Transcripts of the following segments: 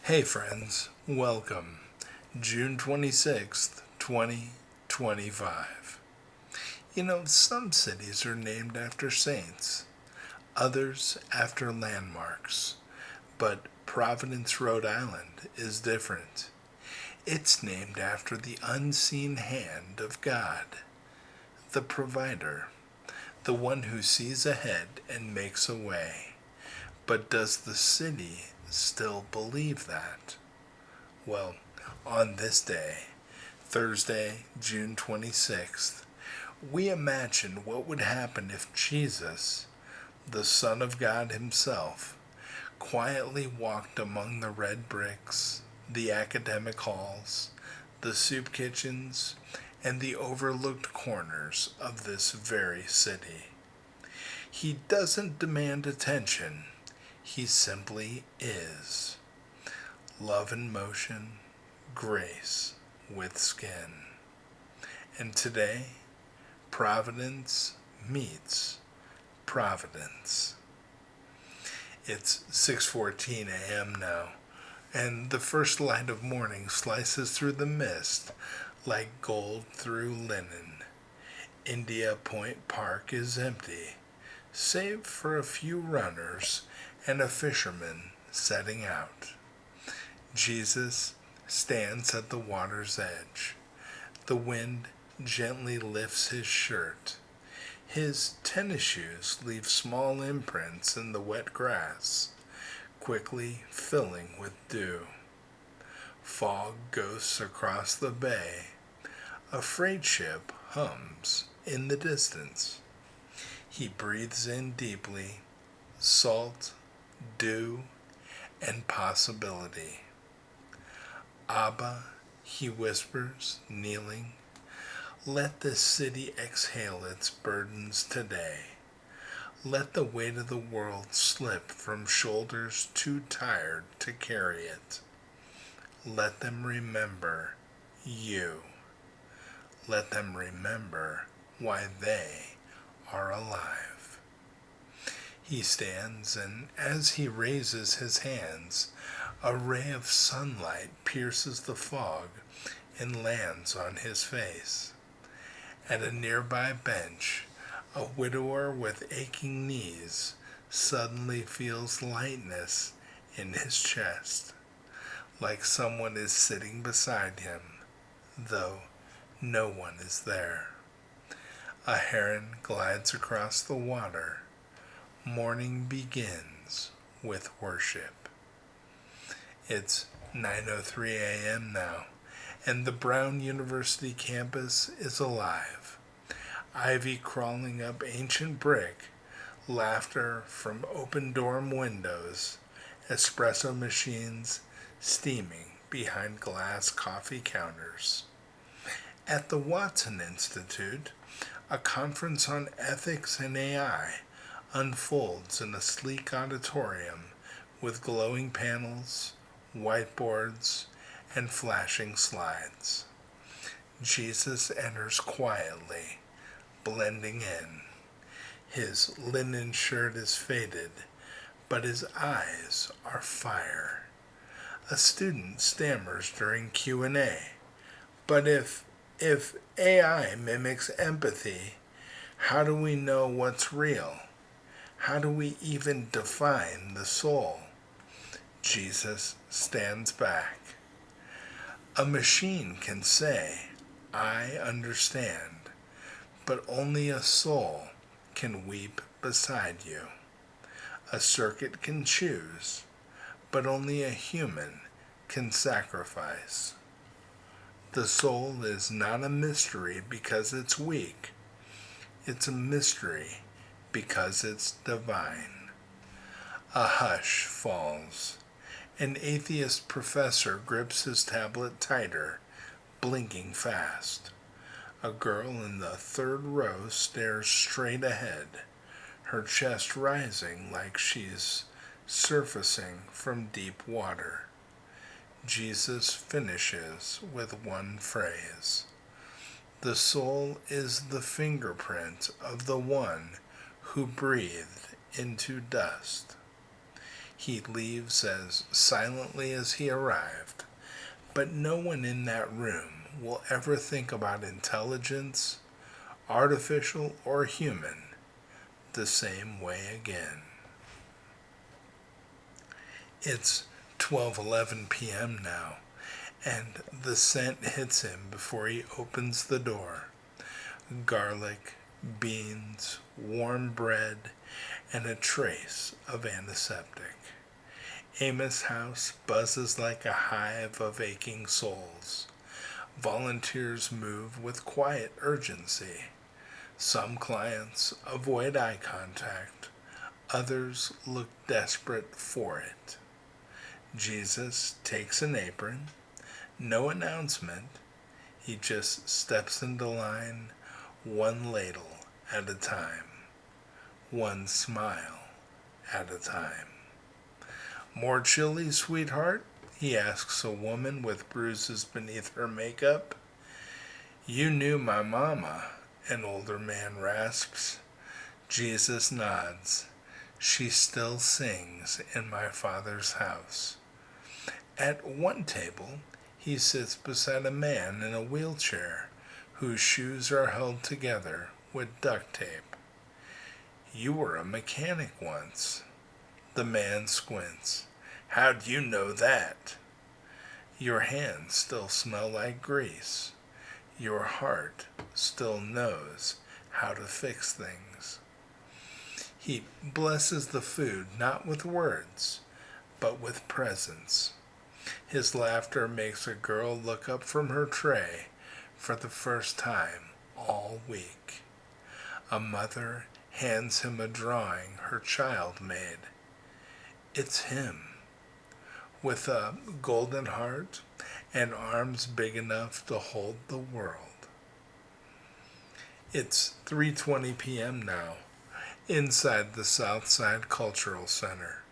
Hey friends, welcome. June 26th, 2025. Some cities are named after saints, others after landmarks, but Providence, Rhode Island is different. It's named after the unseen hand of God, the provider, the one who sees ahead and makes a way. But does the city still believe that? Well, on this day, Thursday, June 26th, we imagine what would happen if Jesus, the Son of God Himself, quietly walked among the red bricks, the academic halls, the soup kitchens, and the overlooked corners of this very city. He doesn't demand attention, He simply is. Love in motion, grace with skin. And today, Providence meets Providence. It's 6:14 a.m. now, and the first light of morning slices through the mist like gold through linen. India Point Park is empty, save for a few runners and a fisherman setting out. Jesus stands at the water's edge. The wind gently lifts his shirt. His tennis shoes leave small imprints in the wet grass, quickly filling with dew. Fog ghosts across the bay. A freight ship hums in the distance. He breathes in deeply, salt, dew, and possibility. Abba, he whispers, kneeling, let this city exhale its burdens today. Let the weight of the world slip from shoulders too tired to carry it. Let them remember you. Let them remember why they are alive. He stands, and as he raises his hands, a ray of sunlight pierces the fog and lands on his face. At a nearby bench, a widower with aching knees suddenly feels lightness in his chest, like someone is sitting beside him, though no one is there. A heron glides across the water. Morning begins with worship. It's 9:03 a.m. now, and the Brown University campus is alive. Ivy crawling up ancient brick, laughter from open dorm windows, espresso machines steaming behind glass coffee counters. At the Watson Institute, a conference on ethics and AI unfolds in a sleek auditorium with glowing panels, whiteboards, and flashing slides. Jesus enters quietly, blending in. His linen shirt is faded, but his eyes are fire. A student stammers during Q&A. But if AI mimics empathy, how do we know what's real? How do we even define the soul? Jesus stands back. A machine can say, I understand, but only a soul can weep beside you. A circuit can choose, but only a human can sacrifice. The soul is not a mystery because it's weak. It's a mystery because it's divine. A hush falls. An atheist professor grips his tablet tighter, blinking fast. A girl in the third row stares straight ahead, her chest rising like she's surfacing from deep water. Jesus finishes with one phrase. The soul is the fingerprint of the one who breathed into dust. He leaves as silently as he arrived, but no one in that room will ever think about intelligence, artificial or human, the same way again. It's 12:11 p.m. now, and the scent hits him before he opens the door. Garlic, beans, warm bread, and a trace of antiseptic. Amos' house buzzes like a hive of aching souls. Volunteers move with quiet urgency. Some clients avoid eye contact. Others look desperate for it. Jesus takes an apron. No announcement. He just steps into line, one ladle at a time. One smile at a time. More chili, sweetheart? He asks a woman with bruises beneath her makeup. You knew my mama, an older man rasps. Jesus nods. She still sings in my Father's house. At one table, he sits beside a man in a wheelchair whose shoes are held together with duct tape. You were a mechanic once. The man squints. How'd you know that? Your hands still smell like grease. Your heart still knows how to fix things. He blesses the food not with words, but with presence. His laughter makes a girl look up from her tray for the first time all week. A mother hands him a drawing her child made. It's him, with a golden heart and arms big enough to hold the world. It's 3:20 p.m. now, inside the Southside Cultural Center.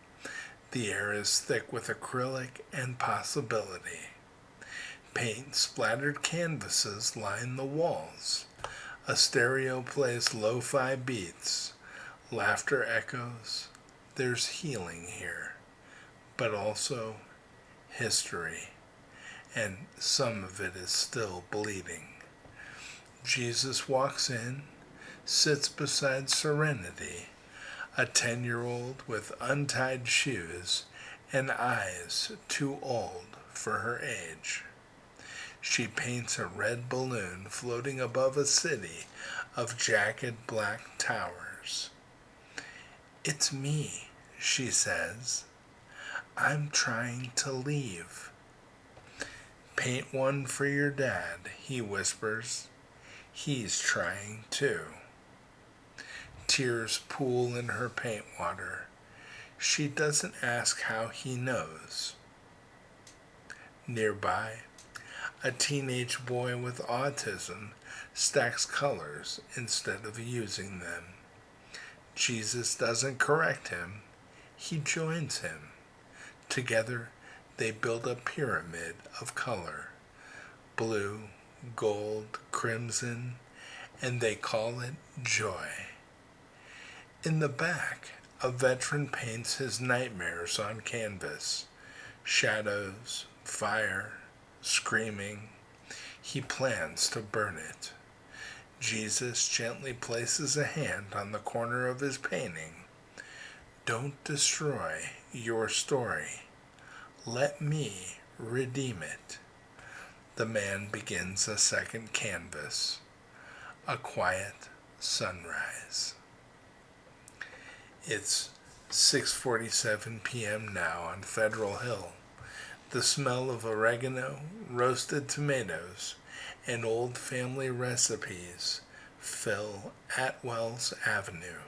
The air is thick with acrylic and possibility. Paint-splattered canvases line the walls. A stereo plays lo-fi beats. Laughter echoes. There's healing here, but also history, and some of it is still bleeding. Jesus walks in, sits beside Serenity, a 10-year-old with untied shoes and eyes too old for her age. She paints a red balloon floating above a city of jagged black towers. It's me, she says. I'm trying to leave. Paint one for your dad, he whispers. He's trying too. Tears pool in her paint water. She doesn't ask how he knows. Nearby, a teenage boy with autism stacks colors instead of using them. Jesus doesn't correct him. He joins him. Together, they build a pyramid of color. Blue, gold, crimson, and they call it joy. In the back, a veteran paints his nightmares on canvas. Shadows, fire, screaming. He plans to burn it. Jesus gently places a hand on the corner of his painting. Don't destroy your story. Let me redeem it. The man begins a second canvas. A quiet sunrise. It's 6:47 p.m. now on Federal Hill. The smell of oregano, roasted tomatoes, and old family recipes fill Atwell's Avenue.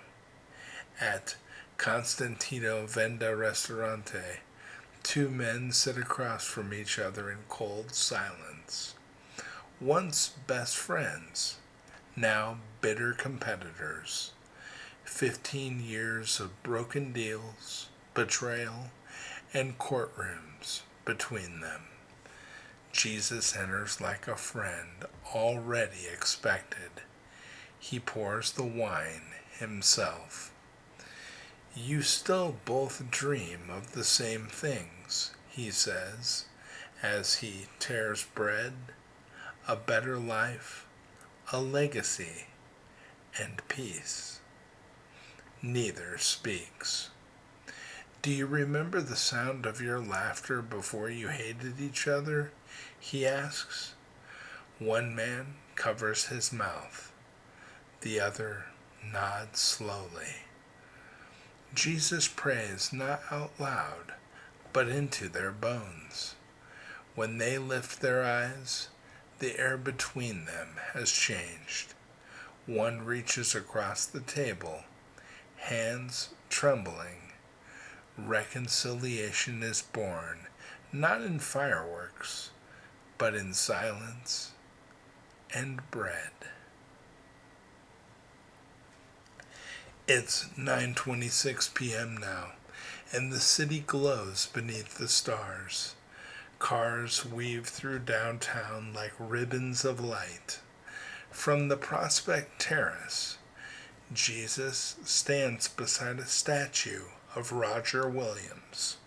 At Constantino Venda Ristorante, two men sit across from each other in cold silence. Once best friends, now bitter competitors. 15 years of broken deals, betrayal, and courtrooms between them. Jesus enters like a friend already expected. He pours the wine himself. You still both dream of the same things, he says, as he tears bread, a better life, a legacy, and peace. Neither speaks. Do you remember the sound of your laughter before you hated each other? He asks. One man covers his mouth. The other nods slowly. Jesus prays not out loud, but into their bones. When they lift their eyes, the air between them has changed. One reaches across the table, hands trembling. Reconciliation is born, not in fireworks, but in silence and bread. It's 9:26 p.m. now, and the city glows beneath the stars. Cars weave through downtown like ribbons of light. From the Prospect Terrace, Jesus stands beside a statue of Roger Williams,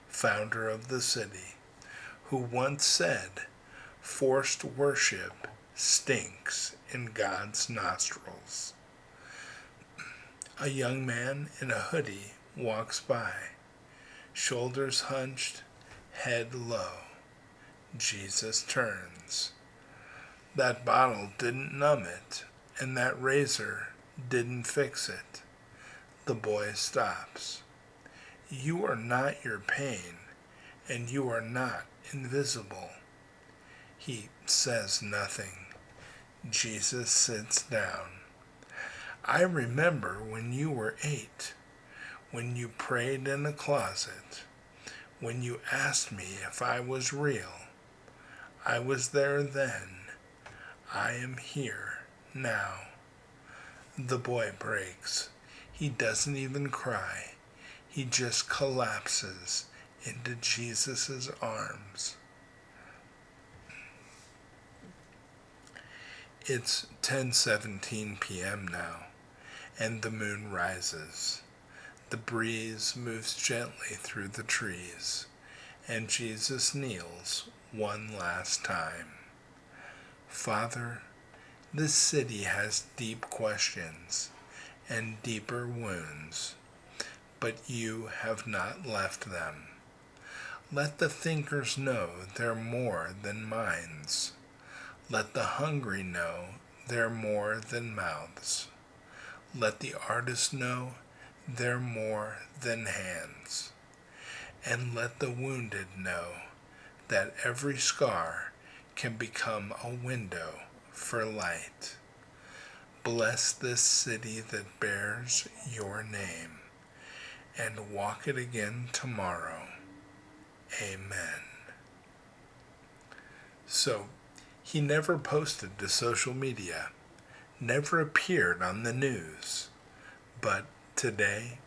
founder of the city, who once said, "Forced worship stinks in God's nostrils." A young man in a hoodie walks by, shoulders hunched, head low. Jesus turns. That bottle didn't numb it, and that razor didn't fix it. The boy stops. You are not your pain, and you are not invisible. He says nothing. Jesus sits down. I remember when you were 8, when you prayed in a closet, when you asked me if I was real. I was there then. I am here now. The boy breaks. He doesn't even cry. He just collapses into Jesus' arms. It's 10:17 p.m. now, and the moon rises. The breeze moves gently through the trees, and Jesus kneels one last time. Father, this city has deep questions and deeper wounds, but you have not left them. Let the thinkers know they're more than minds. Let the hungry know they're more than mouths. Let the artists know they're more than hands. And let the wounded know that every scar can become a window for light. Bless this city that bears your name, and walk it again tomorrow. Amen. So, he never posted to social media, never appeared on the news, but today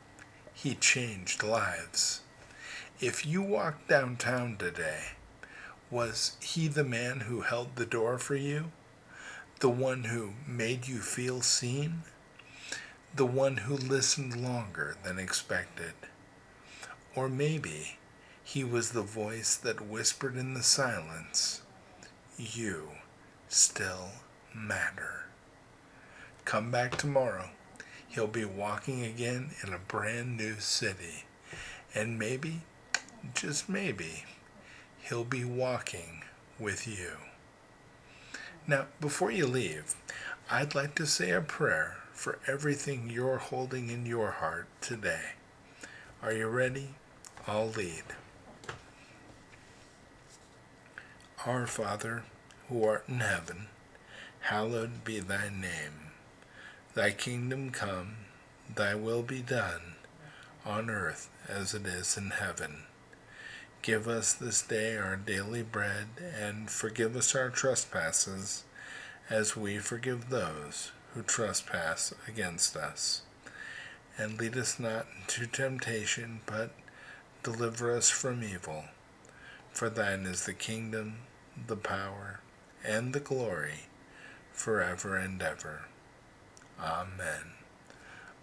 he changed lives. If you walked downtown today, was he the man who held the door for you? The one who made you feel seen? The one who listened longer than expected? Or maybe he was the voice that whispered in the silence, "You still matter." Come back tomorrow. He'll be walking again in a brand new city. And maybe, just maybe, he'll be walking with you. Now, before you leave, I'd like to say a prayer for everything you're holding in your heart today. Are you ready? I'll lead. Our Father, who art in heaven, hallowed be thy name. Thy kingdom come, thy will be done, on earth as it is in heaven. Give us this day our daily bread, and forgive us our trespasses, as we forgive those who trespass against us. And lead us not into temptation, but deliver us from evil. For thine is the kingdom, the power, and the glory, forever and ever. Amen.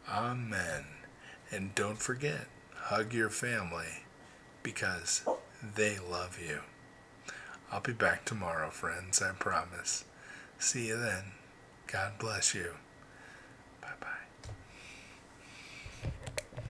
Amen. And don't forget, hug your family because they love you. I'll be back tomorrow, friends, I promise. See you then. God bless you.